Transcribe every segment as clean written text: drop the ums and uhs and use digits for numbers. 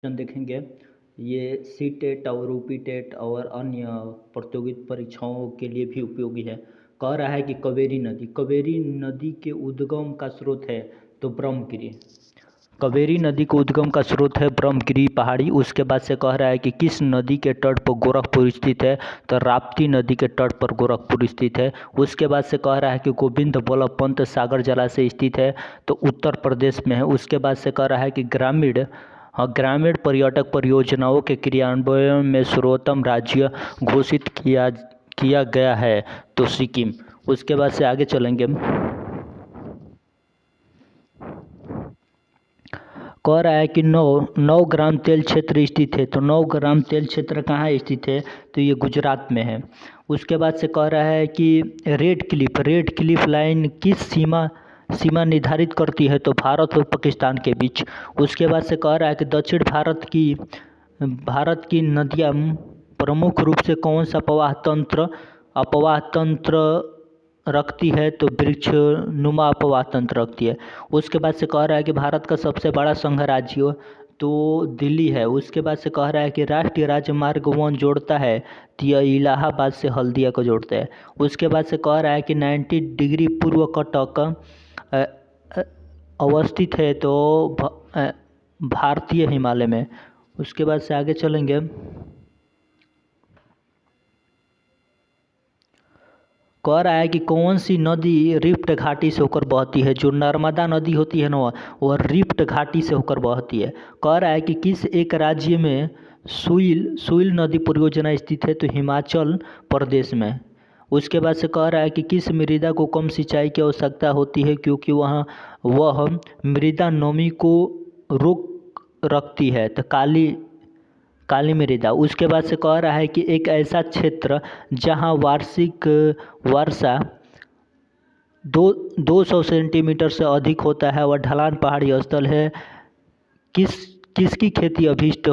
देखेंगे। ये C TET और यूपी टेट और अन्य प्रतियोगित परीक्षाओं के लिए भी उपयोगी है। कह रहा है कि कावेरी नदी के उद्गम का स्रोत है तो ब्रह्मगिरी। कावेरी नदी का उद्गम का स्रोत है ब्रह्मगिरी पहाड़ी। उसके बाद से कह रहा है कि किस नदी के तट पर गोरखपुर स्थित है तो राप्ती नदी के तट पर गोरखपुर स्थित है। उसके बाद से कह रहा है कि गोविंद बल्लभ पंत सागर जलाशय स्थित है तो उत्तर प्रदेश में है। उसके बाद से कह रहा है कि ग्रामीण पर्यटक परियोजनाओं के क्रियान्वयन में सर्वोत्तम राज्य घोषित किया गया है तो सिक्किम। उसके बाद से आगे चलेंगे। कह रहा है कि नौग्राम तेल क्षेत्र स्थित है तो नौग्राम तेल क्षेत्र कहाँ स्थित है तो ये गुजरात में है। उसके बाद से कह रहा है कि रेड क्लिफ लाइन किस सीमा निर्धारित करती है तो भारत और पाकिस्तान के बीच। उसके बाद से कह रहा है कि दक्षिण भारत की नदियाँ प्रमुख रूप से कौन सा अपवाह तंत्र रखती है तो वृक्षनुमा अपवाह तंत्र रखती है। उसके बाद से कह रहा है कि भारत का सबसे बड़ा संघ राज्य तो दिल्ली है। उसके बाद से कह रहा है कि राष्ट्रीय राजमार्ग 1 जोड़ता है तो यह इलाहाबाद से हल्दिया को जोड़ता है। उसके बाद से कह रहा है कि 90 डिग्री पूर्व कटक अवस्थित है तो भारतीय हिमालय में। उसके बाद से आगे चलेंगे। कह रहा है कि कौन सी नदी रिफ्ट घाटी से होकर बहती है। जो नर्मदा नदी होती है ना वह रिफ्ट घाटी से होकर बहती है। कह रहा है कि किस एक राज्य में सुइल नदी परियोजना स्थित है तो हिमाचल प्रदेश में। उसके बाद से कह रहा है कि किस मृदा को कम सिंचाई की आवश्यकता होती है क्योंकि वह मृदा नमी को रोक रखती है तो काली मृदा। उसके बाद से कह रहा है कि एक ऐसा क्षेत्र जहां वार्षिक वर्षा 200 सेंटीमीटर से अधिक होता है वह ढलान पहाड़ी स्थल है। किसकी खेती अभीष्ट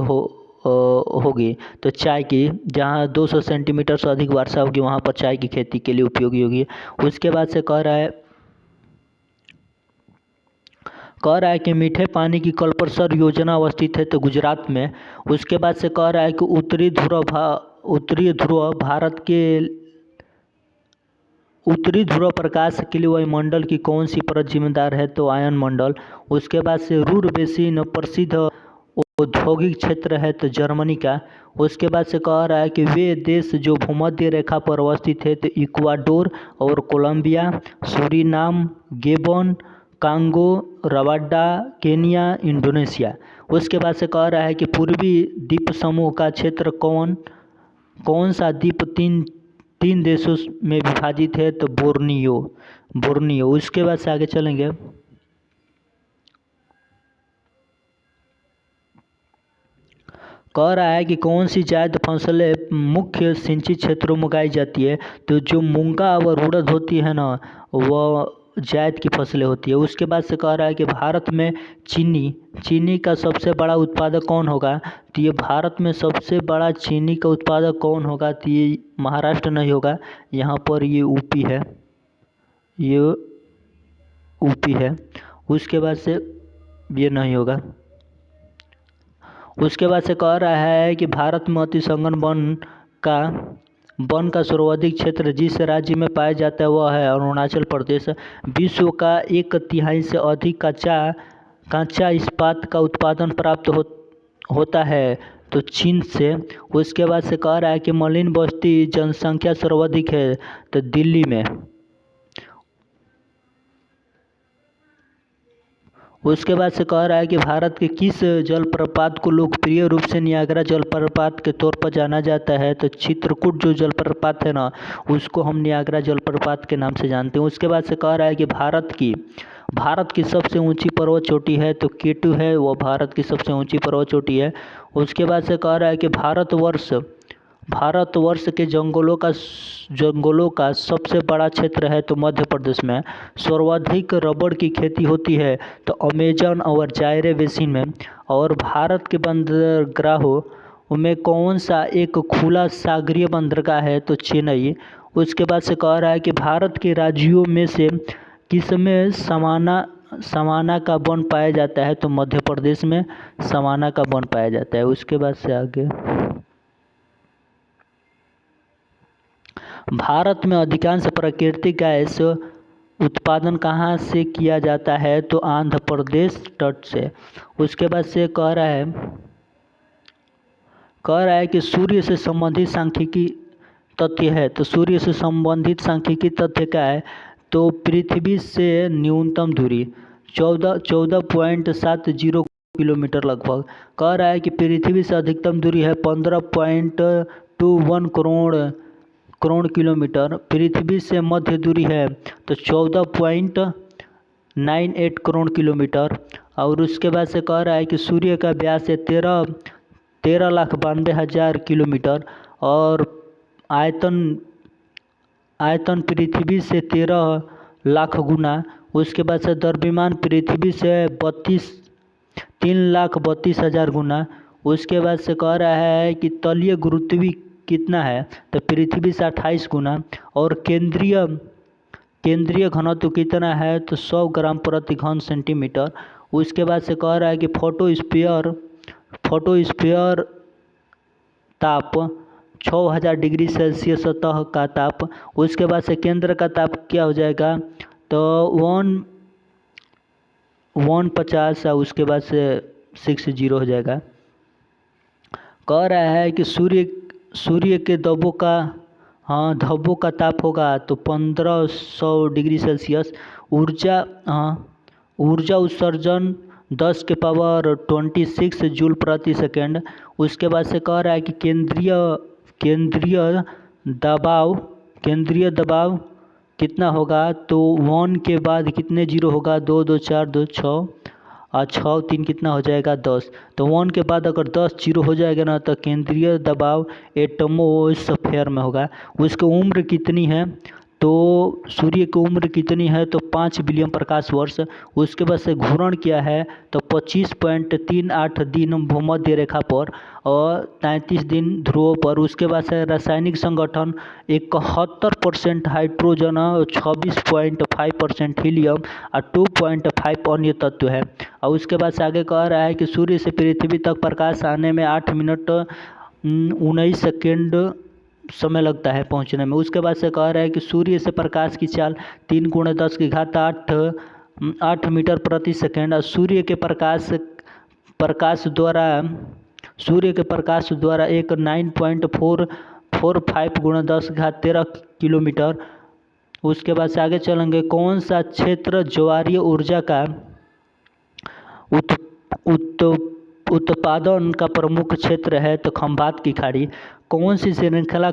होगी तो चाय की। जहां 200 सेंटीमीटर से अधिक वर्षा होगी वहां पर चाय की खेती के लिए उपयोगी होगी। उसके बाद से कह रहा है कि मीठे पानी की कल्पसर योजना अवस्थित है तो गुजरात में। उसके बाद से कह रहा है कि उत्तरी ध्रुव प्रकाश के लिए वायुमंडल की कौन सी परत जिम्मेदार है तो आयन मंडल। उसके बाद से रूर बेसिन प्रसिद्ध औद्योगिक क्षेत्र है तो जर्मनी का। उसके बाद से कह रहा है कि वे देश जो भूमध्य रेखा पर अवस्थित है तो इक्वाडोर और Colombia, Suriname, Gabon, Congo, Rwanda, Kenya, Indonesia. उसके बाद से कह रहा है कि पूर्वी द्वीप समूह का क्षेत्र कौन सा द्वीप तीन देशों में विभाजित है तो बोर्नियो। उसके बाद से आगे चलेंगे। कह रहा है कि कौन सी जायद फसलें मुख्य सिंचित क्षेत्रों में उगाई जाती है तो जो मूंगा और उड़द होती है ना वह जायद की फसलें होती है। उसके बाद से कह रहा है कि भारत में चीनी का सबसे बड़ा उत्पादक कौन होगा तो ये भारत में सबसे बड़ा चीनी का उत्पादक कौन होगा तो ये महाराष्ट्र नहीं होगा, यहाँ पर ये यूपी है। उसके बाद से ये नहीं होगा। उसके बाद से कह रहा है कि भारत में अतिसघन वन का सर्वाधिक क्षेत्र जिस राज्य में पाया जाता है वह है अरुणाचल प्रदेश। विश्व का 1/3 से अधिक कच्चा इस्पात का उत्पादन प्राप्त होता है तो चीन से। उसके बाद से कह रहा है कि मलिन बस्ती जनसंख्या सर्वाधिक है तो दिल्ली में। उसके बाद से कह रहा है कि भारत के किस जलप्रपात को लोकप्रिय रूप से नियाग्रा जलप्रपात के तौर पर जाना जाता है तो चित्रकूट जो जलप्रपात है ना उसको हम नियाग्रा जलप्रपात के नाम से जानते हैं। उसके बाद से कह रहा है कि भारत की सबसे ऊंची पर्वत चोटी है तो केटू है, वह भारत की सबसे ऊंची पर्वत चोटी है। उसके बाद से कह रहा है कि भारतवर्ष के जंगलों का सबसे बड़ा क्षेत्र है तो मध्य प्रदेश में। सर्वाधिक रबड़ की खेती होती है तो अमेजन और जायरे बेसिन में। और भारत के बंदरगाहों में कौन सा एक खुला सागरीय बंदरगाह है तो चेन्नई। उसके बाद से कह रहा है कि भारत के राज्यों में से किसमें समाना का वन पाया जाता है, तो मध्य प्रदेश में समाना का वन पाया जाता है। उसके बाद से आगे, भारत में अधिकांश प्राकृतिक गैस उत्पादन कहाँ से किया जाता है, तो आंध्र प्रदेश तट से। उसके बाद से कह रहा है कि सूर्य से संबंधित सांख्यिकी तथ्य है, तो सूर्य से संबंधित सांख्यिकी तथ्य क्या है, तो पृथ्वी से न्यूनतम दूरी 14.70 किलोमीटर लगभग। कह रहा है कि पृथ्वी से अधिकतम दूरी है 15.21 करोड़ किलोमीटर। पृथ्वी से मध्य दूरी है तो 14.98 करोड़ किलोमीटर। और उसके बाद से कह रहा है कि सूर्य का व्यास है 13,92,000 किलोमीटर और आयतन पृथ्वी से 13 लाख गुना। उसके बाद से द्रव्यमान पृथ्वी से 3,32,000 गुना। उसके बाद से कह रहा है कि तलीय गुरुत्वी कितना है, तो पृथ्वी से 28 गुना। और केंद्रीय घनत्व कितना है, तो 100 ग्राम प्रति घन सेंटीमीटर। उसके बाद से कह रहा है कि फोटोस्फीयर ताप 6000 डिग्री सेल्सियस सतह का ताप। उसके बाद से केंद्र का ताप क्या हो जाएगा, तो 150 और उसके बाद से 60 हो जाएगा। कह रहा है कि सूर्य के धब्बों का ताप होगा तो 1500 डिग्री सेल्सियस। ऊर्जा उत्सर्जन 10 के पावर 26 जूल प्रति सेकेंड। उसके बाद से कह रहा है कि केंद्रीय दबाव कितना होगा, तो 1 के बाद कितने जीरो होगा, 2 2 4 2 6 और 6 3 कितना हो जाएगा 10। तो 1 के बाद अगर 10 जीरो हो जाएगा ना, तो केंद्रीय दबाव एटमॉस्फेयर में होगा। उसकी उम्र कितनी है, तो सूर्य की उम्र कितनी है, तो 5 बिलियन प्रकाश वर्ष। उसके बाद से घूर्णन क्या है, तो 25.38 दिन भूमध्य रेखा पर और 33 दिन ध्रुवों पर। उसके बाद से रासायनिक संगठन 71% हाइड्रोजन, 26.5% हीलियम और 2.5 अन्य तत्व है। और उसके बाद से आगे कह रहा है कि सूर्य से पृथ्वी तक प्रकाश आने में 8 मिनट 19 सेकेंड समय लगता है पहुंचने में। उसके बाद से कह रहा है कि सूर्य से प्रकाश की चाल 3 × 10 की घात 8 मीटर प्रति सेकेंड। और सूर्य के प्रकाश द्वारा एक 9.445 × 10 घात 13 किलोमीटर। उसके बाद से आगे चलेंगे, कौन सा क्षेत्र ज्वारीय ऊर्जा का उत्पादन का प्रमुख क्षेत्र है, तो खंभात की खाड़ी। कौन सी श्रृंखला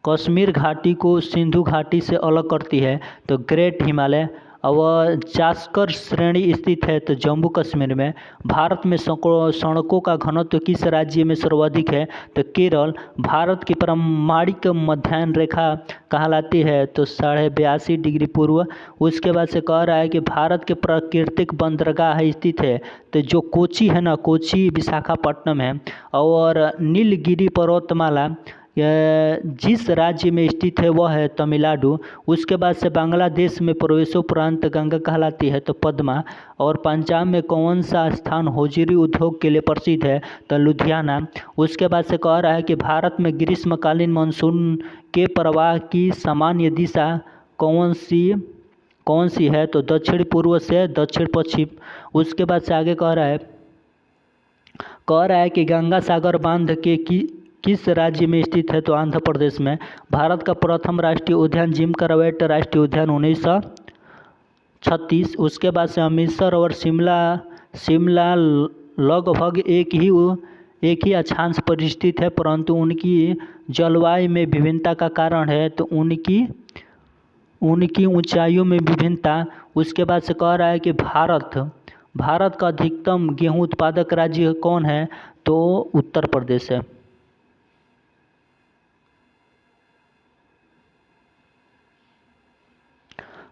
कश्मीर घाटी को सिंधु घाटी से अलग करती है, तो ग्रेट हिमालय। और जास्कर श्रेणी स्थित है, तो जम्मू कश्मीर में। भारत में सड़कों का घनत्व किस राज्य में सर्वाधिक है, तो केरल। भारत की प्रामाणिक मध्याह्न रेखा कहलाती है, तो 82.5 डिग्री पूर्व। उसके बाद से कह रहा है कि भारत के प्राकृतिक बंदरगाह स्थित है, तो जो कोची है ना, कोची विशाखापट्टनम है। और नीलगिरी पर्वतमाला जिस राज्य में स्थित है वह है तमिलनाडु। उसके बाद से बांग्लादेश में प्रवेशोपरांत गंगा कहलाती है, तो पद्मा। और पंजाब में कौन सा स्थान होजिरी उद्योग के लिए प्रसिद्ध है, तो लुधियाना। उसके बाद से कह रहा है कि भारत में ग्रीष्मकालीन मानसून के प्रवाह की सामान्य दिशा कौन सी है, तो दक्षिण पूर्व से दक्षिण पश्चिम। उसके बाद से आगे कह रहा है कि गंगा सागर बांध के किस राज्य में स्थित है, तो आंध्र प्रदेश में। भारत का प्रथम राष्ट्रीय उद्यान जिम कार्बेट राष्ट्रीय उद्यान 1936। उसके बाद से अमृतसर और शिमला लगभग एक ही अक्षांश पर स्थित है, परंतु उनकी जलवायु में विभिन्नता का कारण है, तो उनकी ऊंचाइयों में विभिन्नता। उसके बाद से कह रहा है कि भारत का अधिकतम गेहूं उत्पादक राज्य कौन है, तो उत्तर प्रदेश है।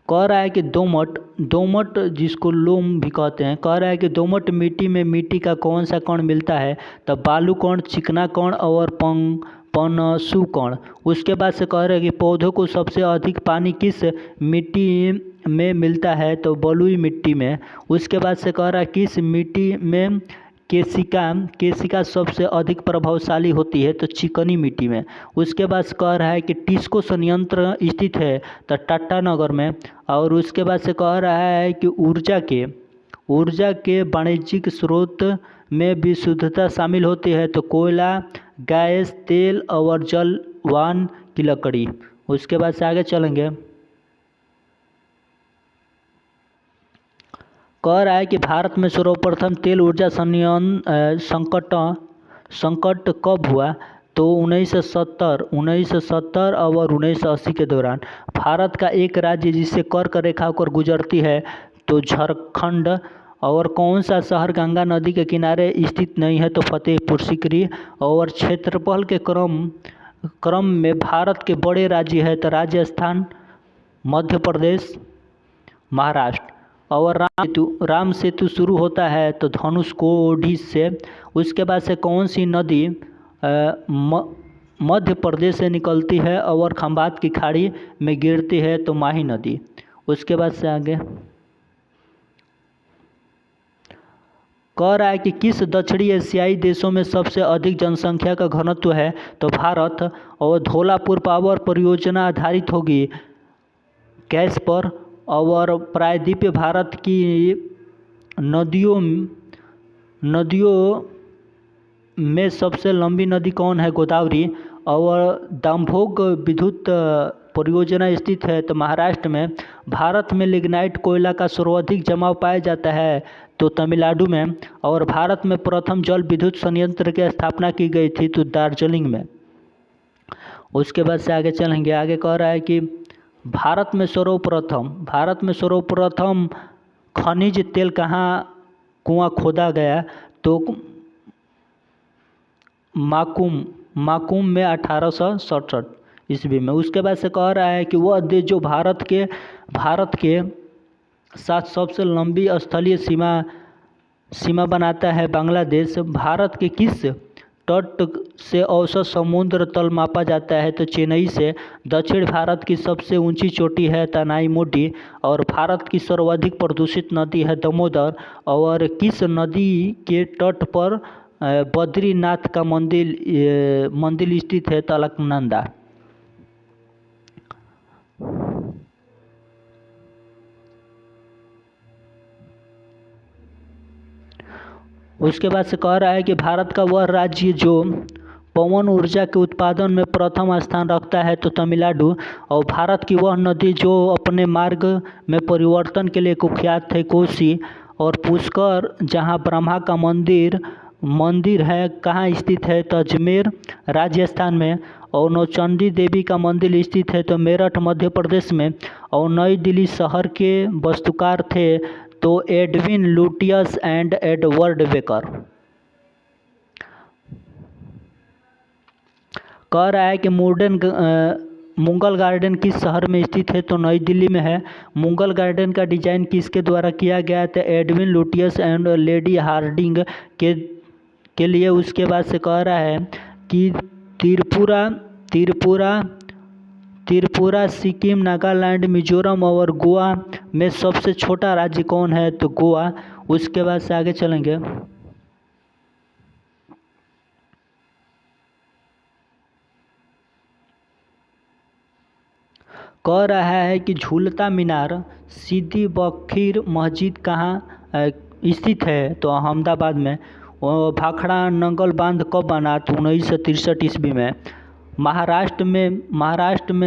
कह रहा है कि दोमट जिसको लोम भी कहते हैं, कह रहा है कि दोमट मिट्टी में मिट्टी का कौन सा कण मिलता है, तो बालू कण, चिकना कण और पनसुकण। उसके बाद से कह रहे हैं कि पौधों को सबसे अधिक पानी किस मिट्टी में मिलता है, तो बलुई मिट्टी में। उसके बाद से कह रहा है किस मिट्टी में केशिका सबसे अधिक प्रभावशाली होती है, तो चिकनी मिट्टी में। उसके बाद से कह रहा है कि टिस्को संयंत्र स्थित है, तो टाटानगर में। और उसके बाद से कह रहा है कि ऊर्जा के वाणिज्यिक स्रोत में विशुद्धता शामिल होती है, तो कोयला, गैस, तेल और जलवान की लकड़ी। उसके बाद से आगे चलेंगे। कह रहा है कि भारत में सर्वप्रथम तेल ऊर्जा संकट कब हुआ, तो 1970 और 1980 के दौरान। भारत का एक राज्य जिससे कर्क रेखा होकर गुजरती है, तो झारखंड। और कौन सा शहर गंगा नदी के किनारे स्थित नहीं है, तो फतेहपुर सीकरी। और क्षेत्रफल के क्रम में भारत के बड़े राज्य है, तो राजस्थान, मध्य प्रदेश, महाराष्ट्र। और राम सेतु शुरू होता है, तो धनुषकोडी से। उसके बाद से कौन सी नदी मध्य प्रदेश से निकलती है और खंबात की खाड़ी में गिरती है, तो माही नदी। उसके बाद से आगे कह रहा है कि किस दक्षिणी एशियाई देशों में सबसे अधिक जनसंख्या का घनत्व है, तो भारत। और धौलापुर पावर परियोजना आधारित होगी गैस पर। और प्रायद्वीपीय भारत की नदियों में सबसे लंबी नदी कौन है, गोदावरी। और दाम्भोग विद्युत परियोजना स्थित है, तो महाराष्ट्र में। भारत में लिग्नाइट कोयला का सर्वाधिक जमाव पाया जाता है, तो तमिलनाडु में। और भारत में प्रथम जल विद्युत संयंत्र की स्थापना की गई थी, तो दार्जिलिंग में। उसके बाद से आगे चलेंगे। आगे कह रहा है कि भारत में सर्वप्रथम खनिज तेल कहाँ कुआं खोदा गया, तो माकुम में 1867 ईस्वी में। उसके बाद से कह रहा है कि वह देश जो भारत के साथ सबसे लंबी स्थलीय सीमा बनाता है, बांग्लादेश। भारत के किस तट से औसत समुद्र तल मापा जाता है, तो चेन्नई से। दक्षिण भारत की सबसे ऊंची चोटी है तनाईमोडी। और भारत की सर्वाधिक प्रदूषित नदी है दामोदर। और किस नदी के तट पर बद्रीनाथ का मंदिर स्थित है, तो अलकनंदा। उसके बाद से कह रहा है कि भारत का वह राज्य जो पवन ऊर्जा के उत्पादन में प्रथम स्थान रखता है, तो तमिलनाडु। और भारत की वह नदी जो अपने मार्ग में परिवर्तन के लिए कुख्यात है, कोसी। और पुष्कर जहाँ ब्रह्मा का मंदिर है, कहाँ स्थित है, तो अजमेर, राजस्थान में। और नौचंडी देवी का मंदिर स्थित है, तो मेरठ, मध्य प्रदेश में। और नई दिल्ली शहर के वास्तुकार थे, तो Edwin Lutyens and Edward baker. कह रहा है कि मुगल गार्डन किस शहर में स्थित है, तो नई दिल्ली में है। मुगल गार्डन का डिजाइन किसके द्वारा किया गया था, Edwin Lutyens and lady Hardinge के लिए। उसके बाद से कह रहा है कि त्रिपुरा, सिक्किम, नागालैंड, मिजोरम और गोवा में सबसे छोटा राज्य कौन है, तो गोवा। उसके बाद से आगे चलेंगे। कह रहा है कि झूलता मीनार, सीधी बखीर मस्जिद कहाँ स्थित है, तो अहमदाबाद में। भाखड़ा नंगल बांध कब बना, तो 1963 ईस्वी में। महाराष्ट्र में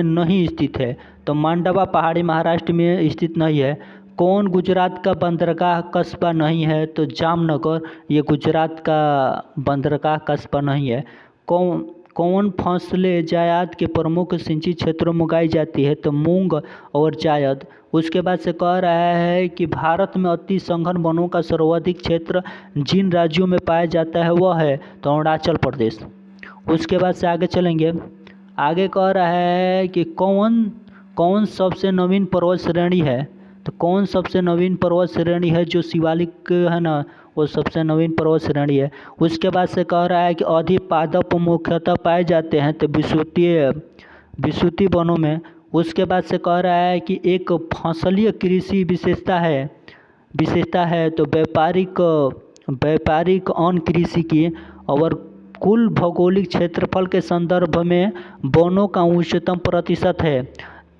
नहीं स्थित है, तो मांडवा पहाड़ी महाराष्ट्र में स्थित नहीं है। कौन गुजरात का बंदरगाह कस्बा नहीं है, तो जामनगर, ये गुजरात का बंदरगाह कस्बा नहीं है। कौन फसलें जायद के प्रमुख सिंचाई क्षेत्रों में उगाई जाती है, तो मूंग और जायद। उसके बाद से कह रहा है कि भारत में अति सघन वनों का सर्वाधिक क्षेत्र जिन राज्यों में पाया जाता है वह है, तो अरुणाचल प्रदेश। उसके बाद से आगे चलेंगे। आगे कह रहा है कि कौन सबसे नवीन पर्वत श्रेणी है, तो कौन सबसे नवीन पर्वत श्रेणी है जो शिवालिक है ना, वो सबसे नवीन पर्वत श्रेणी है। उसके बाद से कह रहा है कि अधिपादप मुख्यतः पाए जाते हैं तो विषुवतीय वनों में। उसके बाद से कह रहा है कि एक फसलीय कृषि विशेषता है तो व्यापारिक अन्न कृषि की। और कुल भौगोलिक क्षेत्रफल के संदर्भ में वनों का उच्चतम प्रतिशत है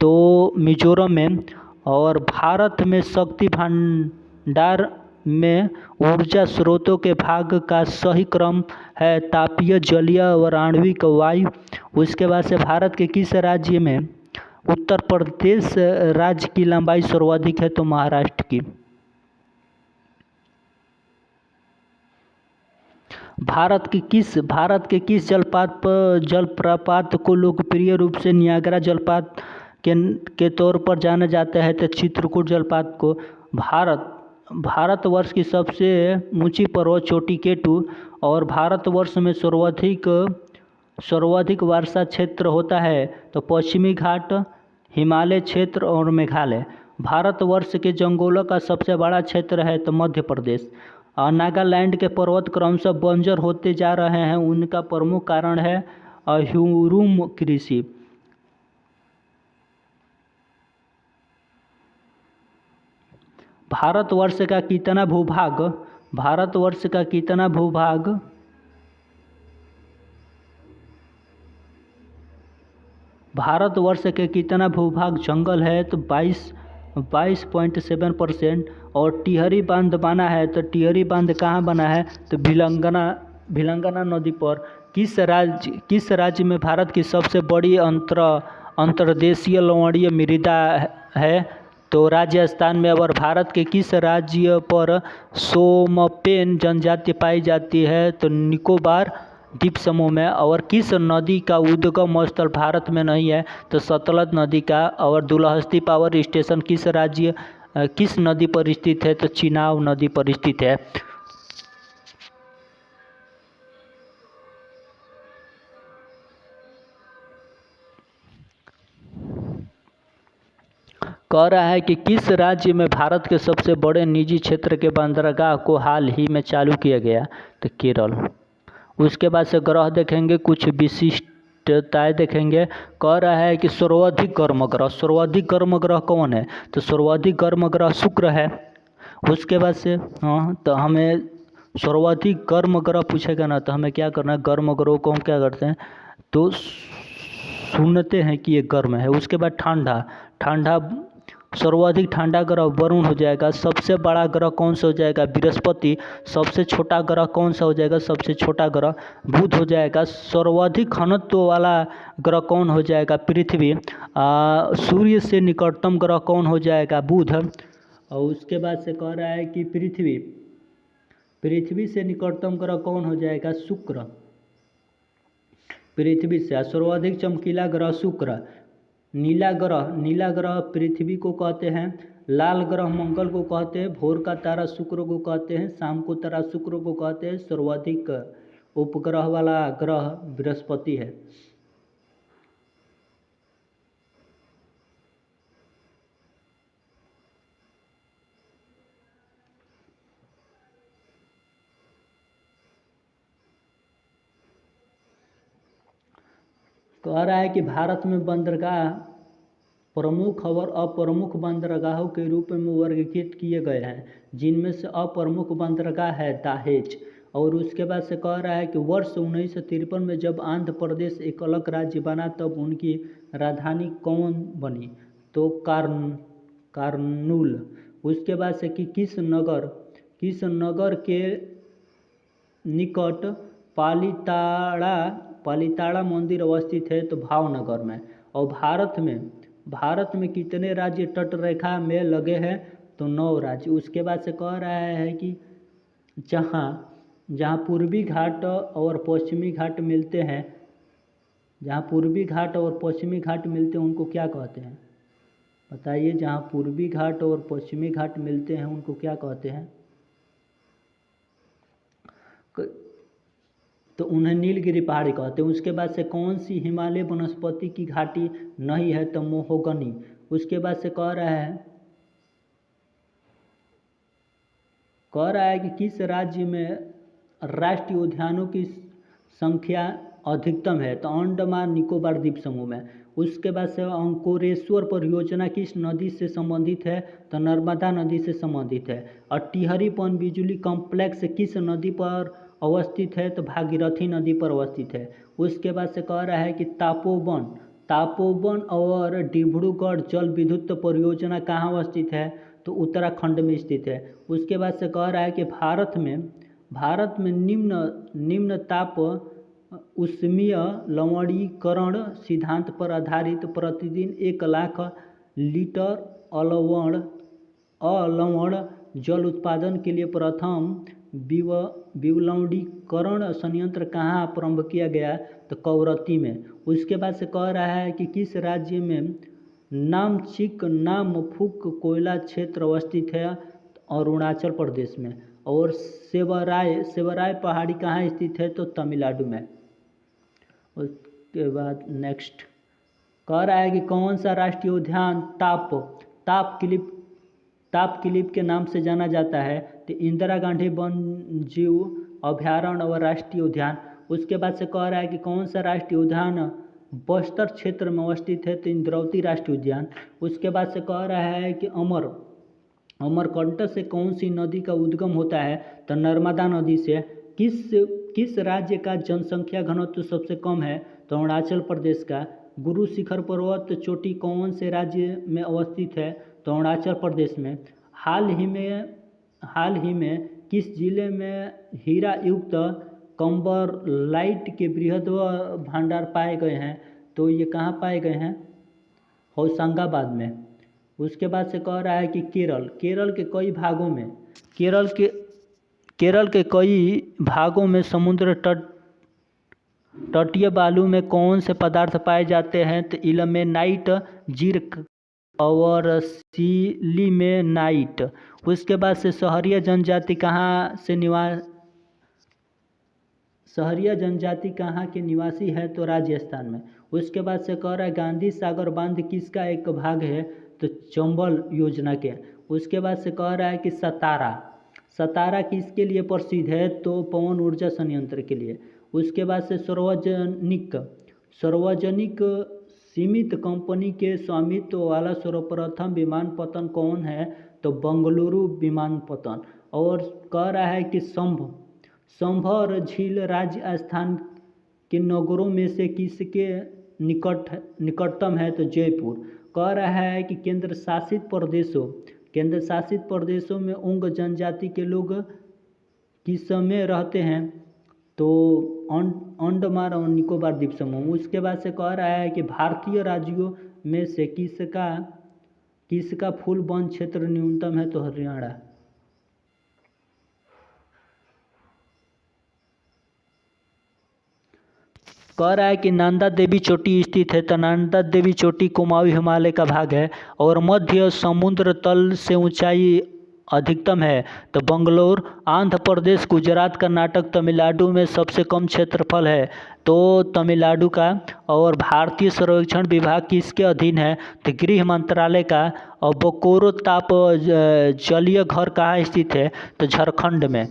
तो मिजोरम में। और भारत में शक्ति भंडार में ऊर्जा स्रोतों के भाग का सही क्रम है तापीय, जलीय और आणविक वायु। उसके बाद से भारत के किस राज्य में उत्तर प्रदेश राज्य की लंबाई सर्वाधिक है तो महाराष्ट्र की। भारत के किस जलप्रपात को लोकप्रिय रूप से नियाग्रा जलपात के तौर पर जाना जाता है तो चित्रकूट जलपात को। भारतवर्ष की सबसे ऊंची पर्वत चोटी केटू। और भारतवर्ष में सर्वाधिक वर्षा क्षेत्र होता है तो पश्चिमी घाट, हिमालय क्षेत्र और मेघालय। भारतवर्ष के जंगलों का सबसे बड़ा क्षेत्र है तो मध्य प्रदेश। नागालैंड के पर्वत क्रमशः बंजर होते जा रहे हैं, उनका प्रमुख कारण है ह्यूरुम कृषि। भारतवर्ष का कितना भूभाग जंगल है तो 22.7%। और टिहरी बांध बना है तो टिहरी बांध कहाँ बना है तो भिलंगना नदी पर। किस राज्य में भारत की सबसे बड़ी अंतर्देशीय लवणीय मृदा है तो राजस्थान में। और भारत के किस राज्य पर सोमपेन जनजाति पाई जाती है तो निकोबार द्वीप समूह में। और किस नदी का उद्गम स्थल भारत में नहीं है तो सतलज नदी का। और दुलहस्ती पावर स्टेशन किस नदी पर स्थित है तो चिनाब नदी पर स्थित है। कह रहा है कि किस राज्य में भारत के सबसे बड़े निजी क्षेत्र के बंदरगाह को हाल ही में चालू किया गया तो केरल। उसके बाद से ग्रह देखेंगे, कुछ विशिष्टताएं देखेंगे। कह रहा है कि सर्वाधिक गर्म ग्रह कौन है तो सर्वाधिक गर्म ग्रह शुक्र है। उसके बाद से तो हमें सर्वाधिक गर्म ग्रह पूछेगा ना तो हमें क्या करना है, गर्म ग्रह को हम क्या करते हैं तो सुनते हैं कि ये गर्म है। उसके बाद ठंडा सर्वाधिक ठंडा ग्रह वरुण हो जाएगा। सबसे बड़ा ग्रह कौन सा हो जाएगा बृहस्पति। सबसे छोटा ग्रह कौन सा हो जाएगा, सबसे छोटा ग्रह बुध हो जाएगा। सर्वाधिक घनत्व वाला ग्रह कौन हो जाएगा पृथ्वी। सूर्य से निकटतम ग्रह कौन हो जाएगा बुध। और उसके बाद से कह रहा है कि पृथ्वी से निकटतम ग्रह कौन हो जाएगा शुक्र। पृथ्वी से सर्वाधिक चमकीला ग्रह शुक्र। नीला ग्रह पृथ्वी को कहते हैं। लाल ग्रह मंगल को कहते हैं। भोर का तारा शुक्र को कहते हैं। शाम को तारा शुक्र को कहते हैं। सर्वाधिक उपग्रह वाला ग्रह बृहस्पति है। कह रहा है कि भारत में बंदरगाह प्रमुख और अप्रमुख बंदरगाहों के रूप में वर्गीकृत किए गए हैं, जिनमें से अप्रमुख बंदरगाह है दाहेज। और उसके बाद से कह रहा है कि वर्ष 1953 में जब आंध्र प्रदेश एक अलग राज्य बना तब उनकी राजधानी कौन बनी तो कार्नूल। उसके बाद से कि किस नगर के निकट पालिताड़ा मंदिर अवस्थित है तो भावनगर में। और भारत में कितने राज्य तट रेखा में लगे हैं तो 9 राज्य। उसके बाद से कह रहा है कि जहाँ पूर्वी घाट और पश्चिमी घाट मिलते हैं, उनको क्या कहते हैं बताइए। जहाँ पूर्वी घाट और पश्चिमी घाट मिलते हैं उनको क्या कहते हैं तो उन्हें नीलगिरी पहाड़ी कहते हैं। उसके बाद से कौन सी हिमालय वनस्पति की घाटी नहीं है तो मोहगनी। उसके बाद से कह रहा कह रहा है कि किस राज्य में राष्ट्रीय उद्यानों की संख्या अधिकतम है, तो अंडमान निकोबार द्वीप समूह में। उसके बाद से अंकुरेश्वर परियोजना किस नदी से संबंधित है, तो नर्मदा नदी से संबंधित है। और टिहरी पनबिजली कॉम्प्लेक्स किस नदी पर अवस्थित है, तो भागीरथी नदी पर अवस्थित है। उसके बाद से कह रहा है कि तापोवन और डिब्रूगढ़ जल विद्युत परियोजना कहाँ अवस्थित है, तो उत्तराखंड में स्थित है। उसके बाद से कह रहा है कि भारत में निम्न ताप ऊष्मीय लवणीकरण सिद्धांत पर आधारित प्रतिदिन 1 लाख लीटर अलवण जल उत्पादन के लिए प्रथम विलवणीकरण संयंत्र कहाँ प्रारंभ किया गया, तो कवरत्ती में। उसके बाद से कह रहा है कि किस राज्य में नामफुक कोयला क्षेत्र अवस्थित है, अरुणाचल प्रदेश में। और सेवराय पहाड़ी कहाँ स्थित है, तो तमिलनाडु में। उसके बाद नेक्स्ट कह रहा है कि कौन सा राष्ट्रीय उद्यान ताप क्लिफ के नाम से जाना जाता है, तो इंदिरा गांधी वन्यजीव अभ्यारण्य और राष्ट्रीय उद्यान। उसके बाद से कह रहा है कि कौन सा राष्ट्रीय उद्यान बस्तर क्षेत्र में अवस्थित है, तो इंद्रावती राष्ट्रीय उद्यान। उसके बाद से कह रहा है कि अमरकंटक से कौन सी नदी का उद्गम होता है, तो नर्मदा नदी से। किस राज्य का जनसंख्या घनत्व सबसे कम है, तो अरुणाचल प्रदेश का। गुरु शिखर पर्वत चोटी कौन से राज्य में अवस्थित है, तो अरुणाचल प्रदेश में। हाल ही में किस जिले में हीरा युक्त कंबरलाइट के बृहद भंडार पाए गए हैं, तो ये कहाँ पाए गए हैं, होशंगाबाद में। उसके बाद से कह रहा है कि केरल के कई भागों में समुद्र तटीय बालू में कौन से पदार्थ पाए जाते हैं, तो इल्मेनाइट, जिरक और सिलिमेनाइट। उसके बाद से सहरिया जनजाति कहाँ के निवासी है, तो राजस्थान में। उसके बाद से कह रहा है गांधी सागर बांध किसका एक भाग है, तो चंबल योजना के। उसके बाद से कह रहा है कि सतारा किसके लिए प्रसिद्ध है, तो पवन ऊर्जा संयंत्र के लिए। उसके बाद से सार्वजनिक सीमित कंपनी के स्वामित्व वाला सर्वप्रथम विमानपत्तन कौन है, तो बेंगलुरु विमानपत्तन। और कह रहा है कि संभर झील राजस्थान के नगरों में से किसके निकटतम है, तो जयपुर। कह रहा है कि केंद्र शासित प्रदेशों में उंग जनजाति के लोग किस में रहते हैं, तो अंडमान और निकोबार द्वीप समूह। उसके बाद से कह रहा है कि भारतीय राज्यों में से किसका फूल वन क्षेत्र न्यूनतम है, तो हरियाणा। कह रहा है कि नंदा देवी चोटी स्थित है, तो नंदा देवी चोटी कुमाऊं हिमालय का भाग है। और मध्य समुद्र तल से ऊंचाई अधिकतम है, तो बंगलोर। आंध्र प्रदेश, गुजरात, कर्नाटक, तमिलनाडु में सबसे कम क्षेत्रफल है, तो तमिलनाडु का। और भारतीय सर्वेक्षण विभाग किसके अधीन है, तो गृह मंत्रालय का। और बोकारो ताप जलीय घर कहाँ स्थित है, तो झारखंड में।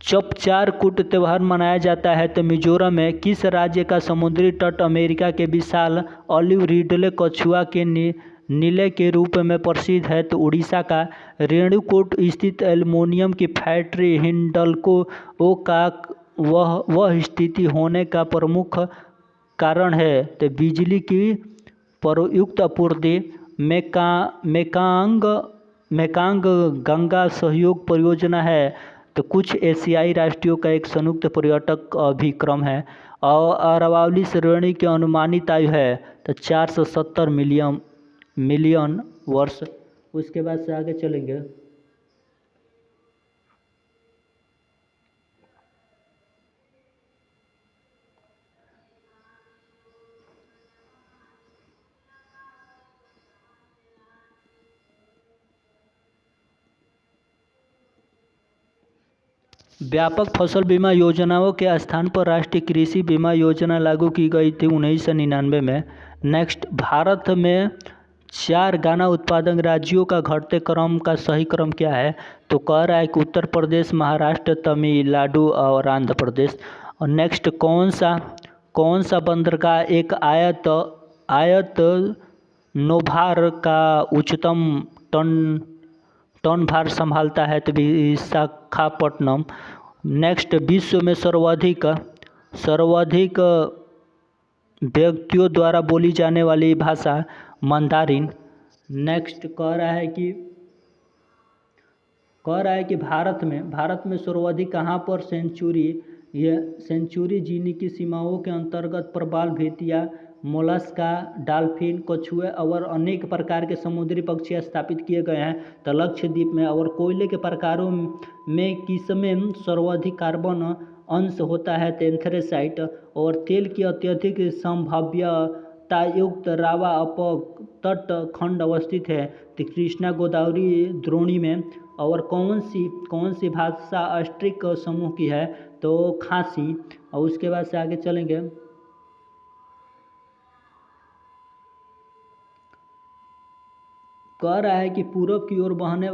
चपचारकूट त्यौहार मनाया जाता है, तो मिजोरम में। किस राज्य का समुद्री तट अमेरिका के विशाल ऑलिव रिडले कछुआ के नीले के रूप में प्रसिद्ध है, तो उड़ीसा का। रेणुकूट स्थित एल्युमिनियम की फैक्ट्री हिंडल्को का वह स्थिति होने का प्रमुख कारण है, तो बिजली की प्रयुक्त आपूर्ति। मेकांग गंगा सहयोग परियोजना है, तो कुछ एशियाई राष्ट्रों का एक संयुक्त पर्यटक अभिक्रम है। और अरावली श्रेणी की अनुमानित आयु है, तो 470 मिलियन वर्ष। उसके बाद से आगे चलेंगे। व्यापक फसल बीमा योजनाओं के स्थान पर राष्ट्रीय कृषि बीमा योजना लागू की गई थी 1999 में। नेक्स्ट, भारत में 4 गन्ना उत्पादक राज्यों का घटते क्रम का सही क्रम क्या है? तो कह रहा है कि उत्तर प्रदेश, महाराष्ट्र, तमिलनाडु और आंध्र प्रदेश। और नेक्स्ट, कौन सा बंदरगाह एक आयत नौभार का उच्चतम टन भार संभालता है? तो विशाखापट्टनम। नेक्स्ट, विश्व में सर्वाधिक व्यक्तियों द्वारा बोली जाने वाली भाषा मंदारिन। नेक्स्ट, कह रहा है कि भारत में सर्वाधिक कहाँ पर सेंचुरी जीने की सीमाओं के अंतर्गत प्रवाल, भेड़िया, मोलस्का, डॉल्फिन, कछुए और अनेक प्रकार के समुद्री पक्षी स्थापित किए गए हैं? तो लक्षद्वीप में। और कोयले के प्रकारों में किसमें सर्वाधिक कार्बन अंश होता है? तो एंथ्रेसाइट। और तेल की अत्यधिक संभाव्यता युक्त रावा अपतट खंड अवस्थित है? तो कृष्णा गोदावरी द्रोणी में। और कौन सी भाषा ऑस्ट्रिक समूह की है? तो खासी। और उसके बाद से आगे चलेंगे। कह रहा है कि पूरब की ओर बहने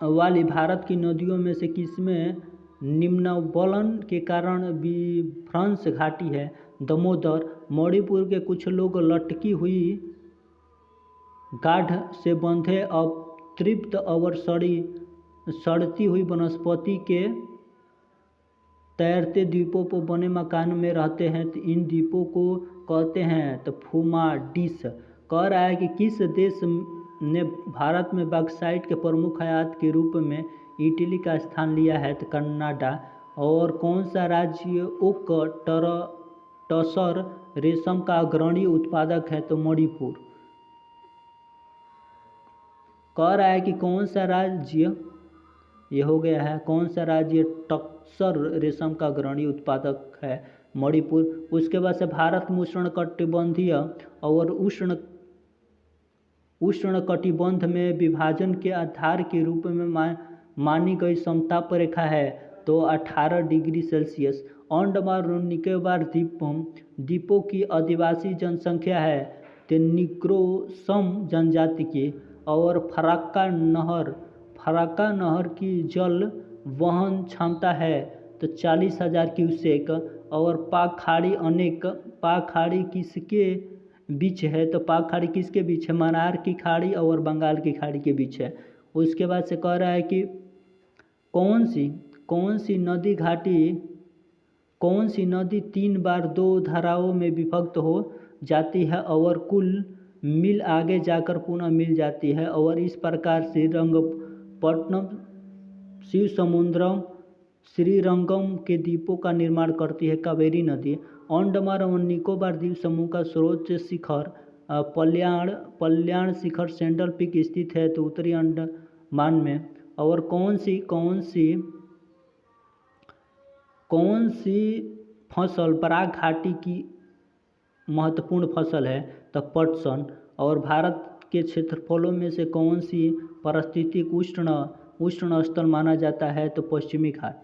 वाली भारत की नदियों में से किसमें निम्नवलन के कारण विभ्रंश घाटी है? दामोदर। मणिपुर के कुछ लोग लटकी हुई गाढ़ से बंधे अतृप्त और सड़ती हुई वनस्पति के तैरते द्वीपों पर बने मकान में रहते हैं। तो इन द्वीपों को कहते हैं तो फुमाडिस। कह रहा है कि किस देश ने भारत में बॉक्साइट के प्रमुख आयात के रूप में इटली का स्थान लिया है? तो कनाडा। और कौन सा राज्य ओक टसर रेशम का अग्रणी उत्पादक है? तो मणिपुर। कह रहा है कि कौन सा राज्य, ये हो गया है, कौन सा राज्य टसर रेशम का अग्रणी उत्पादक है? मणिपुर। उसके बाद से भारत में उष्णकटिबंधीय और उष्णकटिबंध में विभाजन के आधार के रूप में मानी गई समताप रेखा है? तो 18 डिग्री सेल्सियस। अंडमान और निकोबार द्वीपों की आदिवासी जनसंख्या है? तो निग्रोसम जनजाति की। और फराक्का नहर की जल वहन क्षमता है? तो 40,000 क्यूसेक। और पाक खाड़ी किसके बीच है? तो पाक खाड़ी किसके बीच है? मन्नार की खाड़ी और बंगाल की खाड़ी के बीच है। उसके बाद से कह रहा है कि कौन सी नदी 3 बार 2 धाराओं में विभक्त हो जाती है और कुल मील आगे जाकर पुनः मिल जाती है? और इस प्रकार श्रीरंगपट्टनम, शिवसमुद्रम, श्रीरंगम के द्वीपों का निर्माण करती है? कावेरी नदी। अंडमान और निकोबार द्वीप समूह का सर्वोच्च शिखर पल्याण शिखर सेंट्रल पीक स्थित है? तो उत्तरी अंडमान में। और कौन सी फसल बराक घाटी की महत्वपूर्ण फसल है? तो पटसन। और भारत के क्षेत्रफलों में से कौन सी पारिस्थितिक उष्ण स्थल माना जाता है? तो पश्चिमी घाट।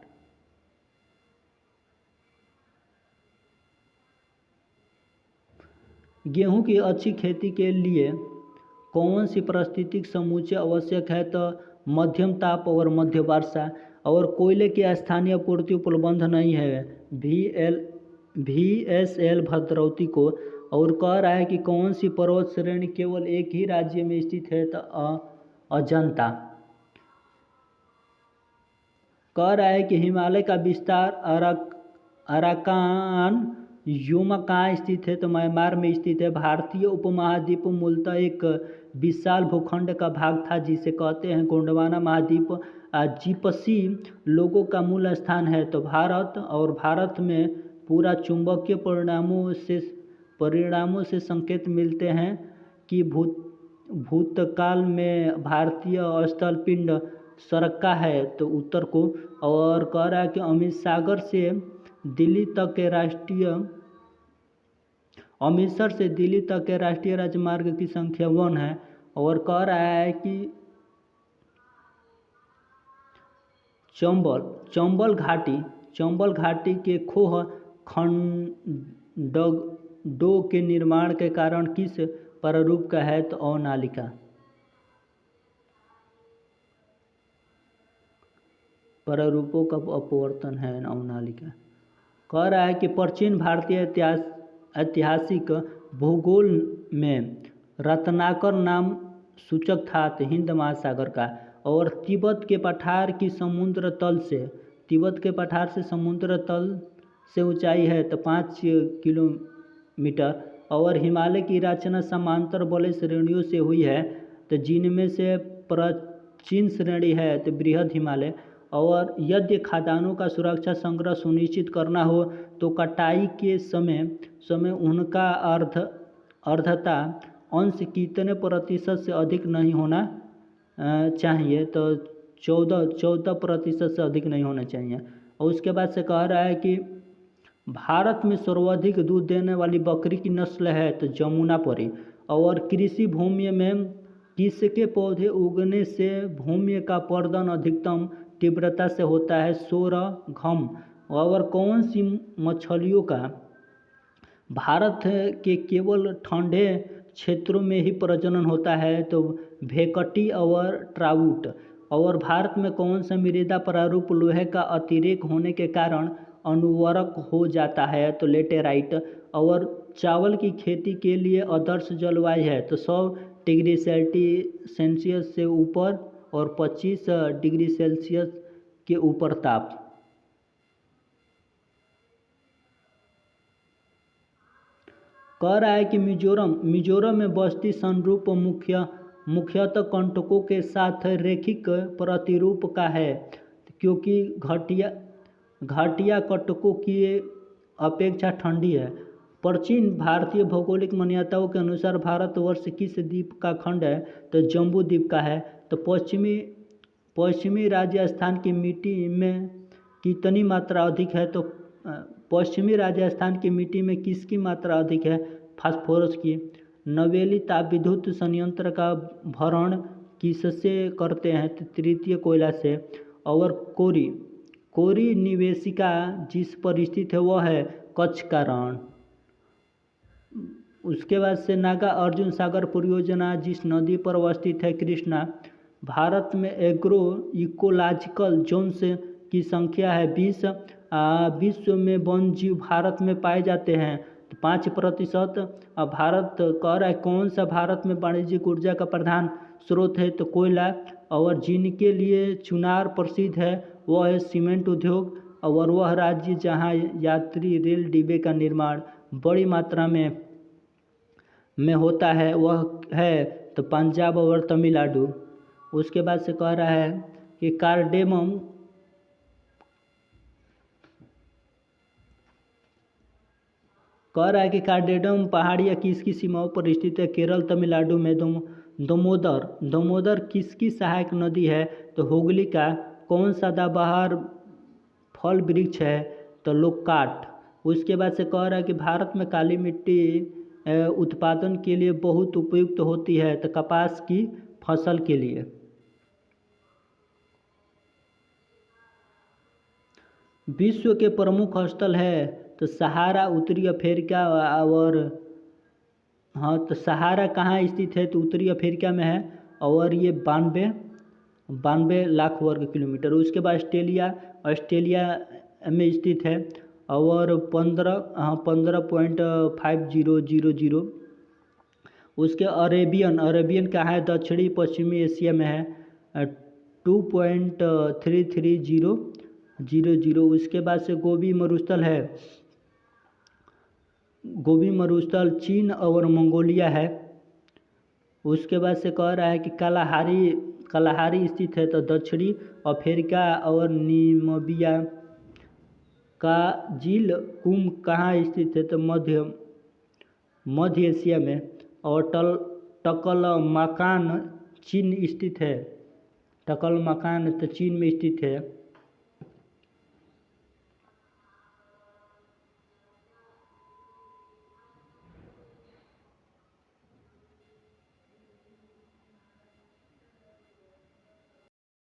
गेहूं की अच्छी खेती के लिए कौन सी पारिस्थितिक समुच्चय आवश्यक है? तो मध्यम ताप और मध्य वर्षा। और कोयले की स्थानीय आपूर्ति उपलब्ध नहीं है? VSL भद्रावती को। और कह रहा है कि कौन सी पर्वत श्रेणी केवल एक ही राज्य में स्थित है? तो अजंता। कह रहा है कि हिमालय का विस्तार अराकान योमा कहाँ स्थित है? तो म्यांमार में स्थित है। भारतीय उपमहाद्वीप मूलतः एक विशाल भूखंड का भाग था जिसे कहते हैं गोंडवाना महाद्वीप। जिप्सी लोगों का मूल स्थान है? तो भारत में पूरा चुंबकीय परिणामों से संकेत मिलते हैं कि भूतकाल में भारतीय स्थल पिंड सरका है? तो उत्तर को। और कह रहा है कि अमृतसर से दिल्ली तक के राष्ट्रीय राजमार्ग की संख्या 1 है। और कह रहा है कि चंबल घाटी के खोह खंडों के निर्माण के कारण किस प्रारूप का है? तो अवनालिका। प्रारूपों का अपवर्तन है अवनालिका। कह रहा है कि प्राचीन भारतीय ऐतिहासिक भूगोल में रत्नाकर नाम सूचक था हिंद महासागर का, और तिब्बत के पठार से समुद्र तल से ऊंचाई है तो 5 किलोमीटर, और हिमालय की रचना समांतर वलय श्रेणियों से हुई है, तो जिनमें से प्राचीन श्रेणी है तो बृहद हिमालय। और यदि खदानों का सुरक्षा संग्रह सुनिश्चित करना हो तो कटाई के समय उनका अर्धता अंश कितने प्रतिशत से अधिक नहीं होना चाहिए? तो 14% से अधिक नहीं होना चाहिए। और उसके बाद से कह रहा है कि भारत में सर्वाधिक दूध देने वाली बकरी की नस्ल है तो जमुनापरी। और कृषि भूमि में किसके पौधे उगने से भूमि का पर्दन अधिकतम तीव्रता से होता है? सोरघम। और कौन सी मछलियों का भारत के केवल ठंडे क्षेत्रों में ही प्रजनन होता है? तो भेकटी और ट्राउट। और भारत में कौन सा मृदा प्रारूप लोहे का अतिरेक होने के कारण अनुवर्रक हो जाता है? तो लेटेराइट। और चावल की खेती के लिए आदर्श जलवायु है तो 100 डिग्री सेल्सियस से ऊपर और 25 डिग्री सेल्सियस के ऊपर ताप। कह रहा है कि मिजोरम में बस्ती संरूप मुख्यतः कंटकों के साथ रैखिक प्रतिरूप का है, क्योंकि घाटियाँ कंटकों की अपेक्षा ठंडी है। प्राचीन भारतीय भौगोलिक मान्यताओं के अनुसार भारतवर्ष किस द्वीप का खंड है? तो जम्बू द्वीप का है। तो पश्चिमी राजस्थान की मिट्टी में कितनी मात्रा अधिक है? तो पश्चिमी राजस्थान की मिट्टी में किसकी मात्रा अधिक है? फास्फोरस की। नवेली ताप विद्युत संयंत्र का भरण किससे करते हैं? तो तृतीय कोयला से। और कोरी निवेशिका जिस पर स्थित है वह है कच्छ का रण। उसके बाद से नागा अर्जुन सागर परियोजना जिस नदी पर अवस्थित है? कृष्णा। भारत में एग्रो इकोलॉजिकल जोन्स की संख्या है 20। विश्व में वन जीव भारत में पाए जाते हैं 5%। भारत कह रहा है कौन सा भारत में वाणिज्यिक ऊर्जा का प्रधान स्रोत है? तो कोयला। और जिनके लिए चुनार प्रसिद्ध है वह है सीमेंट उद्योग। और वह राज्य जहां यात्री रेल डिब्बे का निर्माण बड़ी मात्रा में होता है वह है तो पंजाब और तमिलनाडु। उसके बाद से कह रहा है कि कार्डेमम पहाड़ियाँ किसकी सीमाओं पर स्थित है? केरल तमिलनाडु में। दामोदर किसकी सहायक नदी है? तो हुगली का। कौन सदाबहार फल वृक्ष है? तो लोकाट। उसके बाद से कह रहा है कि भारत में काली मिट्टी उत्पादन के लिए बहुत उपयुक्त होती है तो कपास की फसल के लिए। विश्व के प्रमुख स्थल है तो सहारा उत्तरी अफ्रीका। और हाँ, तो सहारा कहाँ स्थित है? तो उत्तरी अफ्रीका में है। और ये 92 लाख वर्ग किलोमीटर। उसके बाद ऑस्ट्रेलिया में स्थित है और 15.5000। उसके अरेबियन कहाँ है? दक्षिणी पश्चिमी एशिया में है 2.33000। उसके बाद से गोबी मरुस्थल चीन और मंगोलिया है। उसके बाद से कह रहा है कि कलाहारी स्थित है तो दक्षिणी अफ्रीका और नामीबिया का। झील कुम कहाँ स्थित है? तो मध्य एशिया में। और टकलमाकान चीन स्थित है। टकलमाकान तो चीन में स्थित है।